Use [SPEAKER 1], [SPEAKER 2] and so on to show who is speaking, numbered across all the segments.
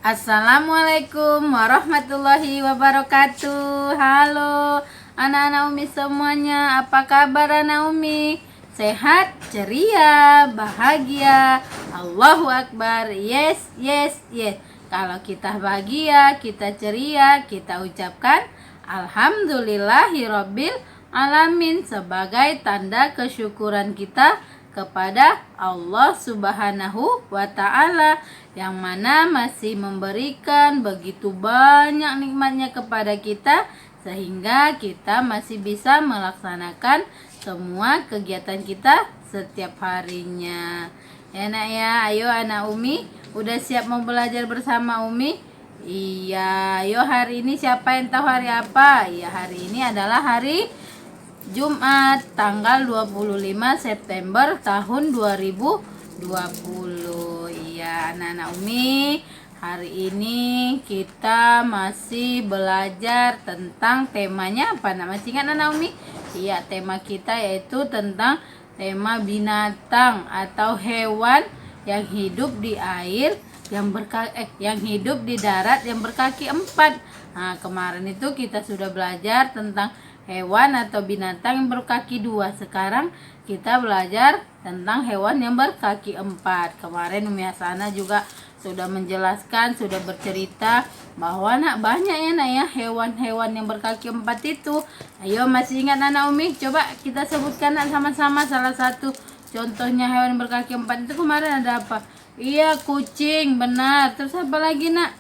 [SPEAKER 1] Assalamualaikum warahmatullahi wabarakatuh. Halo anak-anak Umi semuanya, apa kabar anak Umi? Sehat, ceria, bahagia. Allahu Akbar. Yes, yes, yes. Kalau kita bahagia, kita ceria, kita ucapkan Alhamdulillahirabbil alamin sebagai tanda kesyukuran kita kepada Allah Subhanahu wa Ta'ala, yang mana masih memberikan begitu banyak nikmatnya kepada kita sehingga kita masih bisa melaksanakan semua kegiatan kita setiap harinya. Ya nak ya, ayo anak Umi, udah siap mau belajar bersama Umi? Iya, ayo hari ini siapa yang tahu hari apa? Ya, hari ini adalah hari Jumat tanggal 25 September tahun 2020. Iya anak-anak Umi, hari ini kita masih belajar tentang temanya apa? Masih ingat anak Umi? Iya, tema kita yaitu tentang tema binatang atau hewan yang hidup di air, yang hidup di darat, yang berkaki empat. Nah, kemarin itu kita sudah belajar tentang hewan atau binatang yang berkaki dua. Sekarang kita belajar tentang hewan yang berkaki empat. Kemarin Umi Hasanah juga sudah menjelaskan, sudah bercerita bahwa banyak ya nak ya hewan-hewan yang berkaki empat itu. Ayo, masih ingat anak Umi? Coba kita sebutkan nak sama-sama salah satu contohnya hewan berkaki empat itu. Kemarin ada apa? Iya, kucing, benar. Terus apa lagi nak?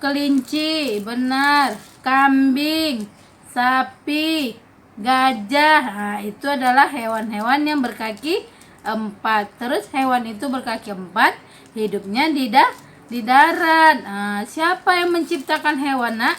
[SPEAKER 1] Kelinci, benar. Kambing, sapi, gajah. Nah, itu adalah hewan-hewan yang berkaki empat. Terus hewan itu berkaki empat, hidupnya di darat. Nah, siapa yang menciptakan hewan nak?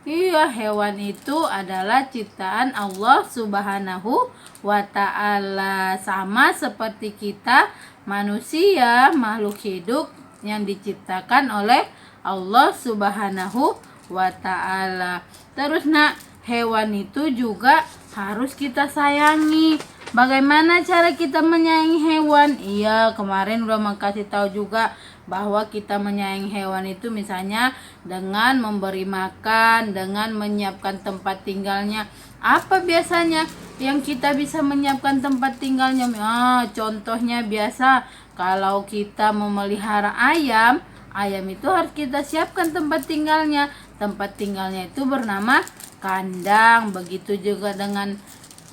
[SPEAKER 1] Iya, hewan itu adalah ciptaan Allah Subhanahu wa Ta'ala. Sama seperti kita manusia, makhluk hidup yang diciptakan oleh Allah Subhanahu wa Ta'ala. Terus nak, hewan itu juga harus kita sayangi. Bagaimana cara kita menyayangi hewan? Iya, kemarin udah kasih tahu juga bahwa kita menyayangi hewan itu misalnya dengan memberi makan, dengan menyiapkan tempat tinggalnya. Apa biasanya yang kita bisa menyiapkan tempat tinggalnya? Contohnya biasa kalau kita memelihara ayam, ayam itu harus kita siapkan tempat tinggalnya. Tempat tinggalnya itu bernama kandang. Begitu juga dengan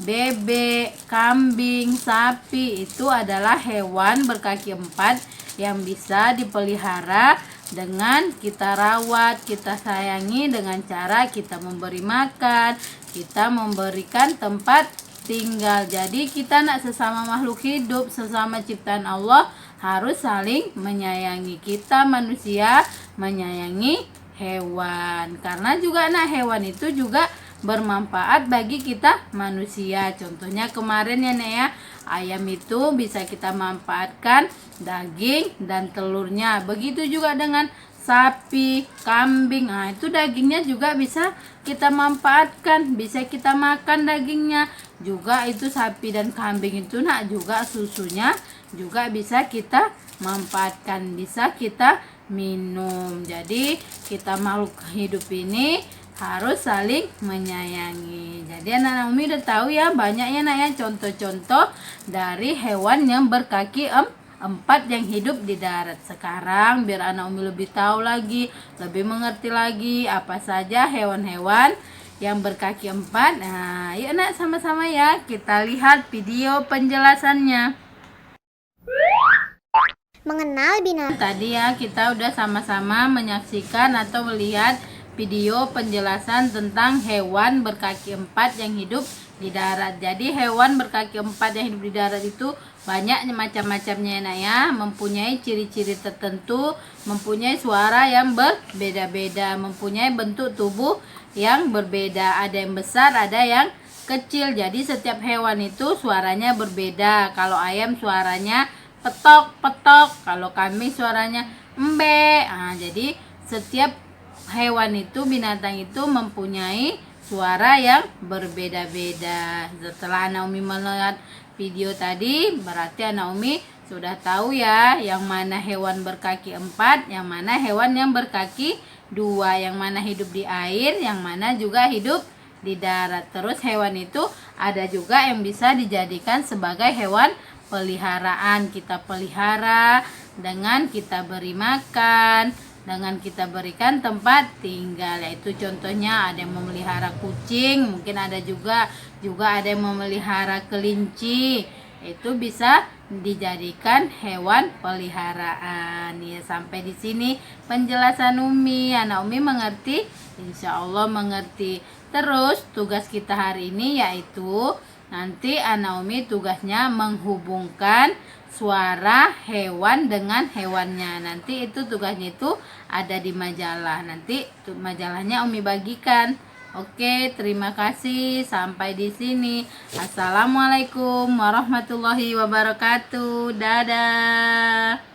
[SPEAKER 1] bebek, kambing, sapi. Itu adalah hewan berkaki empat yang bisa dipelihara dengan kita rawat, kita sayangi dengan cara kita memberi makan, kita memberikan tempat tinggal. Jadi kita sesama makhluk hidup, sesama ciptaan Allah harus saling menyayangi. Kita manusia menyayangi hewan, karena juga hewan itu juga bermanfaat bagi kita manusia. Contohnya kemarin ya nak ya, ayam itu bisa kita manfaatkan daging dan telurnya. Begitu juga dengan sapi, kambing. Nah, itu dagingnya juga bisa kita manfaatkan, bisa kita makan dagingnya. Juga itu sapi dan kambing itu juga susunya juga bisa kita manfaatkan, bisa kita minum. Jadi kita makhluk hidup ini harus saling menyayangi. Jadi anak-anak Umi udah tahu ya, banyaknya nak ya contoh-contoh dari hewan yang berkaki empat yang hidup di darat. Sekarang biar anak Umi lebih tahu lagi, lebih mengerti lagi apa saja hewan-hewan yang berkaki empat. Nah, yuk nak sama-sama ya kita lihat video penjelasannya.
[SPEAKER 2] Mengenal binatang.
[SPEAKER 1] Tadi ya kita udah sama-sama menyaksikan atau melihat video penjelasan tentang hewan berkaki empat yang hidup di darat. Jadi hewan berkaki empat yang hidup di darat itu banyak macam-macamnya ya, mempunyai ciri-ciri tertentu, mempunyai suara yang berbeda-beda, mempunyai bentuk tubuh yang berbeda. Ada yang besar, ada yang kecil. Jadi setiap hewan itu suaranya berbeda. Kalau ayam suaranya petok petok, kalau kambing suaranya embe. Jadi setiap hewan itu, binatang itu mempunyai suara yang berbeda-beda. Setelah Naomi melihat video tadi, berarti anak Umi sudah tahu ya, yang mana hewan berkaki 4, yang mana hewan yang berkaki 2, yang mana hidup di air, yang mana juga hidup di darat. Terus hewan itu ada juga yang bisa dijadikan sebagai hewan peliharaan. Kita pelihara dengan kita beri makan, dengan kita berikan tempat tinggal. Yaitu contohnya ada yang memelihara kucing, mungkin ada juga ada yang memelihara kelinci. Itu bisa dijadikan hewan peliharaan. Ya, sampai di sini penjelasan Umi. Anak Umi mengerti? Insya Allah mengerti. Terus tugas kita hari ini yaitu nanti anak Umi tugasnya menghubungkan suara hewan dengan hewannya. Nanti itu tugasnya itu ada di majalah. Nanti majalahnya Umi bagikan. Oke, terima kasih. Sampai di sini. Assalamualaikum warahmatullahi wabarakatuh. Dadah.